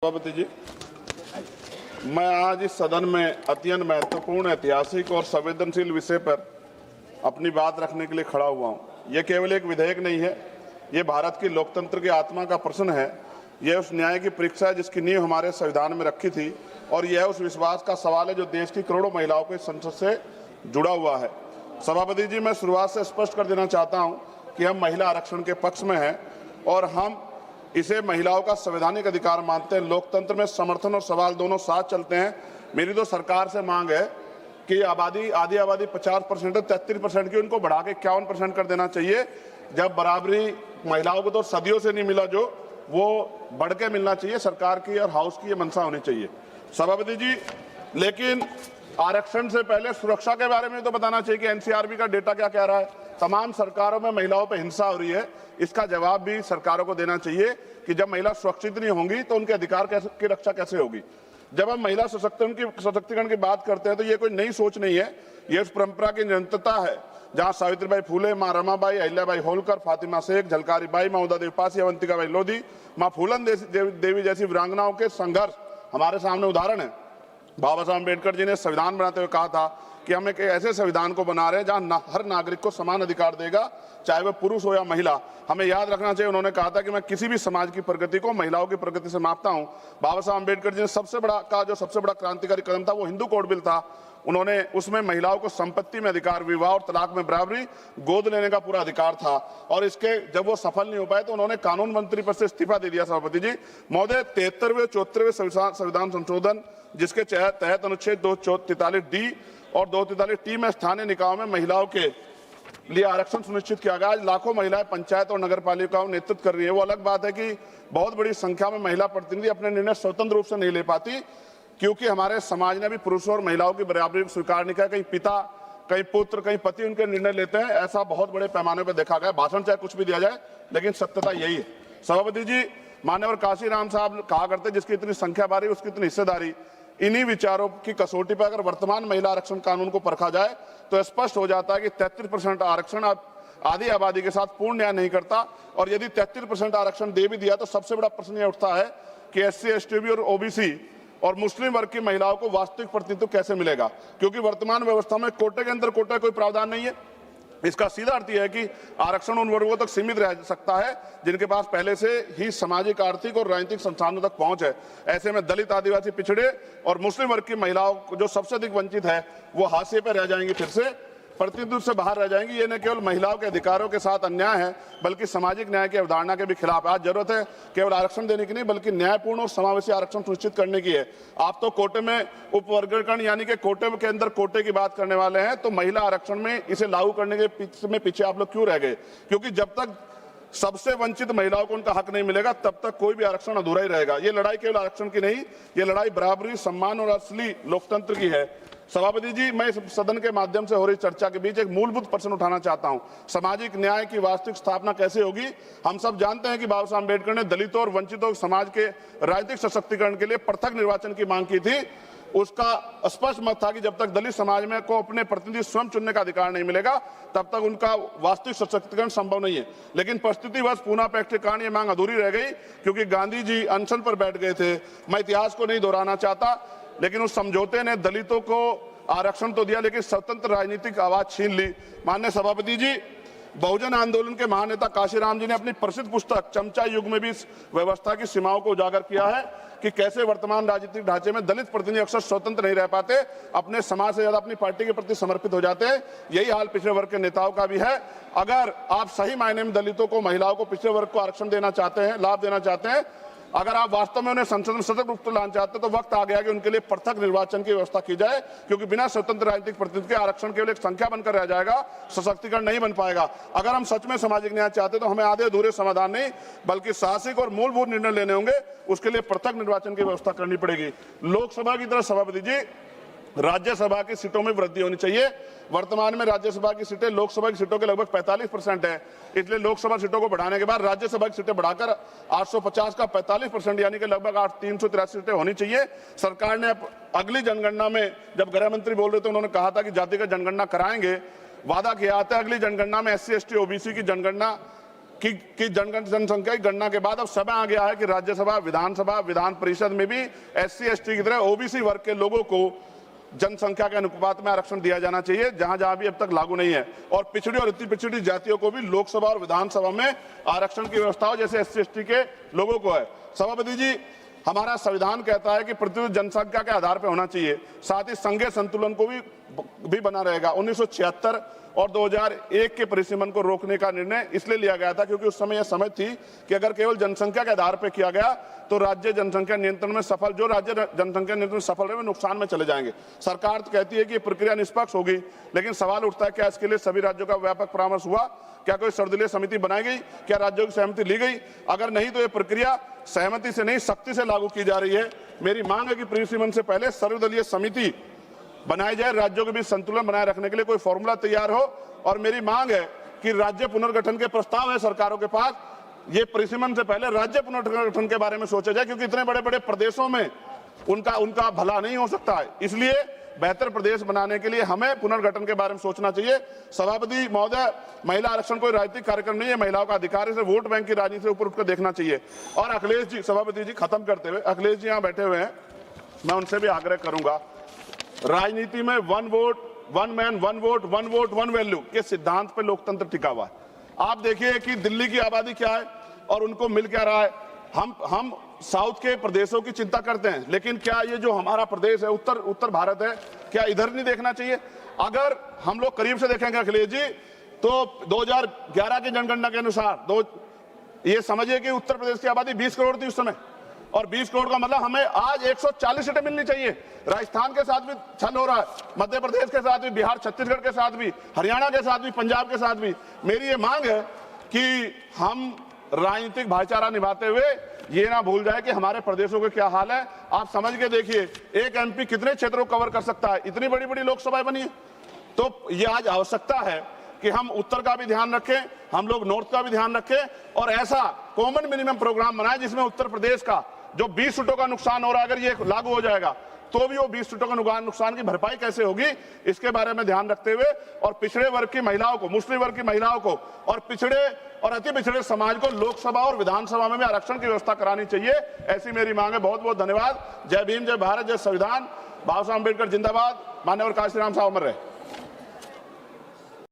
सभापति जी, मैं आज इस सदन में अत्यंत महत्वपूर्ण, ऐतिहासिक और संवेदनशील विषय पर अपनी बात रखने के लिए खड़ा हुआ हूं। यह केवल एक विधेयक नहीं है, ये भारत की लोकतंत्र की आत्मा का प्रश्न है। यह उस न्याय की परीक्षा है जिसकी नींव हमारे संविधान में रखी थी, और यह उस विश्वास का सवाल है जो देश की करोड़ों महिलाओं के संसद से जुड़ा हुआ है। सभापति जी, मैं शुरुआत से स्पष्ट कर देना चाहता हूँ कि हम महिला आरक्षण के पक्ष में हैं और हम इसे महिलाओं का संवैधानिक अधिकार मानते हैं। लोकतंत्र में समर्थन और सवाल दोनों साथ चलते हैं। मेरी तो सरकार से मांग है कि आधी आबादी 50% है, 33% की, उनको बढ़ा के 51% कर देना चाहिए। जब बराबरी महिलाओं को तो सदियों से नहीं मिला, जो वो बढ़ के मिलना चाहिए। सरकार की और हाउस की ये मंशा होनी चाहिए सभापति जी। लेकिन आरक्षण से पहले सुरक्षा के बारे में तो बताना चाहिए कि एनसीआरबी का डेटा क्या कह रहा है। तमाम सरकारों में महिलाओं पर हिंसा हो रही है, इसका जवाब भी सरकारों को देना चाहिए कि जब महिला सुरक्षित नहीं होंगी तो उनके अधिकार की रक्षा कैसे होगी। जब हम महिला सशक्तिकरण की बात करते हैं तो ये कोई नई सोच नहीं है, ये उस परंपरा की निरंतरता है जहां सावित्रीबाई फुले, मां रमाबाई, अहिल्याबाई होलकर, फातिमा शेख, झलकारी बाई, मां उदा पासी, अवंतिकाबाई लोधी, मां फूलन देवी जैसी वीरांगनाओं के संघर्ष हमारे सामने उदाहरण है। बाबा साहब अम्बेडकर जी ने संविधान बनाते हुए कहा था कि हम एक ऐसे संविधान को बना रहे हैं जहां हर नागरिक को समान अधिकार देगा, चाहे वह पुरुष हो या महिला। हमें याद रखना चाहिए, उन्होंने कहा था कि मैं किसी भी समाज की प्रगति को महिलाओं की प्रगति से मापता हूं। बाबा साहब अम्बेडकर जी ने सबसे बड़ा क्रांतिकारी कदम था वो हिंदू कोड बिल था। उन्होंने उसमें महिलाओं को संपत्ति में अधिकार, विवाह और तलाक में बराबरी, गोद लेने का पूरा अधिकार था। और इसके जब वो सफल नहीं हो पाए तो उन्होंने कानून मंत्री पद से इस्तीफा दे दिया। सभापति जी महोदय, 73वें 74वें संविधान संशोधन जिसके तहत अनुच्छेद 243D और 243T में स्थानीय निकायों में महिलाओं के लिए आरक्षण सुनिश्चित किया गया। आज लाखों महिलाएं पंचायत और नगर पालिकाओं में नेतृत्व कर रही है। वो अलग बात है कि बहुत बड़ी संख्या में महिला प्रतिनिधि अपने निर्णय स्वतंत्र रूप से नहीं ले पाती, क्योंकि हमारे समाज ने भी पुरुषों और महिलाओं की बराबरी को स्वीकार नहीं किया। कहीं पिता, कहीं पुत्र, कहीं पति उनके निर्णय लेते हैं। ऐसा बहुत बड़े पैमाने पर देखा गया। भाषण चाहे कुछ भी दिया जाए, लेकिन सत्यता यही है। सभापति जी, मान्यवर काशीराम साहब कहा करते, जिसकी इतनी संख्या बारी उसकी इतनी हिस्सेदारी। इन्हीं विचारों की कसौटी पर अगर वर्तमान महिला आरक्षण कानून को परखा जाए तो स्पष्ट हो जाता है कि 33% आरक्षण आधी आबादी के साथ पूर्ण न्याय नहीं करता। और यदि 33% आरक्षण दे भी दिया तो सबसे बड़ा प्रश्न यह उठता है कि SC, ST और OBC और मुस्लिम वर्ग की महिलाओं को वास्तविक प्रतिनिधित्व कैसे मिलेगा, क्योंकि वर्तमान व्यवस्था में कोटे के अंदर कोटे कोई प्रावधान नहीं है। इसका सीधा अर्थ यह है कि आरक्षण उन वर्गों तक सीमित रह सकता है जिनके पास पहले से ही सामाजिक, आर्थिक और राजनीतिक संसाधनों तक पहुंच है। ऐसे में दलित, आदिवासी, पिछड़े और मुस्लिम वर्ग की महिलाओं जो सबसे अधिक वंचित है वो हाशिए पर रह जाएंगी, फिर से प्रतिनिधित्व से बाहर रह जाएंगी। ये न केवल महिलाओं के अधिकारों के साथ अन्याय है बल्कि सामाजिक न्याय की अवधारणा के भी खिलाफ है। आज जरूरत है केवल आरक्षण देने की नहीं बल्कि न्यायपूर्ण और समावेशी आरक्षण सुनिश्चित करने की है। आप तो कोटे में उपवर्गीकरण यानी कि कोटे के अंदर कोटे की बात करने वाले हैं, तो महिला आरक्षण में इसे लागू करने के पीछे आप लोग क्यों रह गए? क्योंकि जब तक सबसे वंचित महिलाओं को उनका हक नहीं मिलेगा तब तक कोई भी आरक्षण अधूरा ही रहेगा। ये लड़ाई केवल आरक्षण की नहीं, ये लड़ाई बराबरी, सम्मान और असली लोकतंत्र की है। सभापति जी, मैं इस सदन के माध्यम से हो रही चर्चा के बीच एक मूलभूत प्रश्न उठाना चाहता हूं। सामाजिक न्याय की वास्तविक स्थापना कैसे होगी? हम सब जानते हैं कि बाबा साहब अम्बेडकर ने दलितों और वंचितों समाज के राजनीतिक सशक्तिकरण के लिए पृथक निर्वाचन की मांग की थी। उसका स्पष्ट मत था कि जब तक दलित समाज में को अपने प्रतिनिधि स्वयं चुनने का अधिकार नहीं मिलेगा तब तक उनका वास्तविक सशक्तिकरण संभव नहीं है। लेकिन परिस्थितिवश पूना पैक्ट के कारण ये मांग अधूरी रह गई, क्योंकि गांधी जी अनशन पर बैठ गए थे। मैं इतिहास को नहीं दोहराना चाहता, लेकिन उस समझौते ने दलितों को आरक्षण तो दिया लेकिन स्वतंत्र राजनीतिक आवाज छीन ली। माननीय सभापति जी, बहुजन आंदोलन के महानेता काशीराम जी ने अपनी प्रसिद्ध पुस्तक चमचा युग में भी इस व्यवस्था की सीमाओं को उजागर किया है कि कैसे वर्तमान राजनीतिक ढांचे में दलित प्रतिनिधि अक्सर स्वतंत्र नहीं रह पाते, अपने समाज से ज्यादा अपनी पार्टी के प्रति समर्पित हो जाते हैं। यही हाल पिछड़े वर्ग के नेताओं का भी है। अगर आप सही मायने में दलितों को, महिलाओं को, पिछड़े वर्ग को आरक्षण देना चाहते हैं, लाभ देना चाहते हैं, अगर आप वास्तव में उन्हें संसद में सशक्त रूप से लाना चाहते हैं तो वक्त आ गया कि उनके लिए पृथक निर्वाचन की व्यवस्था की जाए, क्योंकि बिना स्वतंत्र राजनीतिक प्रतिनिधित्व के आरक्षण केवल एक संख्या बनकर रह जाएगा, सशक्तिकरण नहीं बन पाएगा। अगर हम सच में सामाजिक न्याय चाहते हैं तो हमें आधे अधूरे समाधान नहीं बल्कि साहसिक और मूलभूत निर्णय लेने होंगे। उसके लिए पृथक निर्वाचन की व्यवस्था करनी पड़ेगी। लोकसभा की तरह सभापति जी, राज्यसभा की सीटों में वृद्धि होनी चाहिए। वर्तमान में राज्यसभा की सीटें लोकसभा की सीटों के लगभग 45% है, इसलिए लोकसभा सीटों को बढ़ाने के बाद राज्यसभा की सीटें बढ़ाकर 850 का 45% यानी कि लगभग 383 सीटें होनी चाहिए। सरकार ने अगली जनगणना में, जब गृह मंत्री बोल रहे थे, उन्होंने कहा था कि जातिगत जनगणना कराएंगे, वादा किया था। अगली जनगणना में SC, ST, OBC की जनगणना कि जनसंख्या की गणना के बाद अब समय आ गया है कि राज्यसभा, विधानसभा, विधान परिषद में भी SC ST की तरह OBC वर्ग के लोगों को जनसंख्या के अनुपात में आरक्षण दिया जाना चाहिए, जहां जहां भी अब तक लागू नहीं है। और पिछड़ी और अति पिछड़ी जातियों को भी लोकसभा और विधानसभा में आरक्षण की व्यवस्था हो जैसे SC ST के लोगों को है। सभापति जी, हमारा संविधान कहता है कि प्रतिशत जनसंख्या के आधार पर होना चाहिए, साथ ही संघीय संतुलन को भी बना रहेगा। 1976 और 2001 के परिसीमन को रोकने का निर्णय इसलिए लिया गया था क्योंकि उस समय यह समझ थी कि अगर केवल जनसंख्या के आधार पर किया गया तो राज्य जनसंख्या नियंत्रण में सफल रहे वे नुकसान में चले जाएंगे। सरकार तो कहती है कि ये प्रक्रिया निष्पक्ष होगी, लेकिन सवाल उठता है क्या इसके लिए सभी राज्यों का व्यापक परामर्श हुआ? क्या कोई सर्वदलीय समिति बनाई गई? क्या राज्यों की सहमति ली गई? अगर नहीं तो ये प्रक्रिया सहमति से नहीं सख्ती से लागू की जा रही है। मेरी मांग है कि परिसीमन से पहले सर्वदलीय समिति बनाई जाए, राज्यों के बीच संतुलन बनाए रखने के लिए कोई फॉर्मूला तैयार हो। और मेरी मांग है कि राज्य पुनर्गठन के प्रस्ताव है सरकारों के पास, ये परिसीमन से पहले राज्य पुनर्गठन के बारे में सोचा जाए, क्योंकि इतने बड़े बड़े प्रदेशों में उनका भला नहीं हो सकता है। इसलिए बेहतर प्रदेश बनाने के लिए हमें पुनर्गठन के बारे में सोचना चाहिए। सभापति महोदय, महिला आरक्षण कोई राजनीतिक कार्यक्रम नहीं है, महिलाओं का अधिकार है, इसे वोट बैंक की राजनीति से ऊपर उठकर देखना चाहिए। और अखिलेश जी, सभापति जी खत्म करते हुए, अखिलेश जी यहाँ बैठे हुए हैं, मैं उनसे भी आग्रह करूंगा, राजनीति में 1 vote 1 man 1 vote 1 vote 1 value के सिद्धांत पर लोकतंत्र टिका हुआ है। आप देखिए कि दिल्ली की आबादी क्या है और उनको मिल क्या रहा है। हम साउथ के प्रदेशों की चिंता करते हैं, लेकिन क्या ये जो हमारा प्रदेश है, उत्तर भारत है, क्या इधर नहीं देखना चाहिए? अगर हम लोग करीब से देखेंगे अखिलेश जी, तो 2011 की जनगणना के अनुसार ये समझिए कि उत्तर प्रदेश की आबादी 20 करोड़ थी उस समय, और 20 करोड़ का मतलब हमें आज 140 सीटें मिलनी चाहिए। राजस्थान के साथ भी छल हो रहा है, मध्य प्रदेश के साथ भी, बिहार छत्तीसगढ़ के साथ भी, हरियाणा के साथ भी, पंजाब के साथ भी। मेरी ये मांग है कि हम राजनीतिक भाईचारा निभाते हुए ये ना भूल जाए कि हमारे प्रदेशों के क्या हाल है। आप समझ के देखिए, एक MP कितने क्षेत्रों को कवर कर सकता है? इतनी बड़ी बड़ी लोकसभाएं बनी है। तो ये आज आवश्यकता है कि हम उत्तर का भी ध्यान रखें, हम लोग नॉर्थ का भी ध्यान रखें, और ऐसा कॉमन मिनिमम प्रोग्राम बनाए जिसमें उत्तर प्रदेश का जो 20 सीटों का नुकसान हो रहा है, अगर ये लागू हो जाएगा तो भी वो 20 सीटों का नुकसान की भरपाई कैसे होगी, इसके बारे में ध्यान रखते हुए, और पिछड़े वर्ग की महिलाओं को, मुस्लिम वर्ग की महिलाओं को, और पिछड़े और अति पिछड़े समाज को लोकसभा और विधानसभा में भी आरक्षण की व्यवस्था करानी चाहिए। ऐसी मेरी मांग है। बहुत बहुत धन्यवाद। जय भीम, जय भारत, जय संविधान। बाबा साहब अम्बेडकर जिंदाबाद। मान्यवर काशीराम साहब अमर रहे।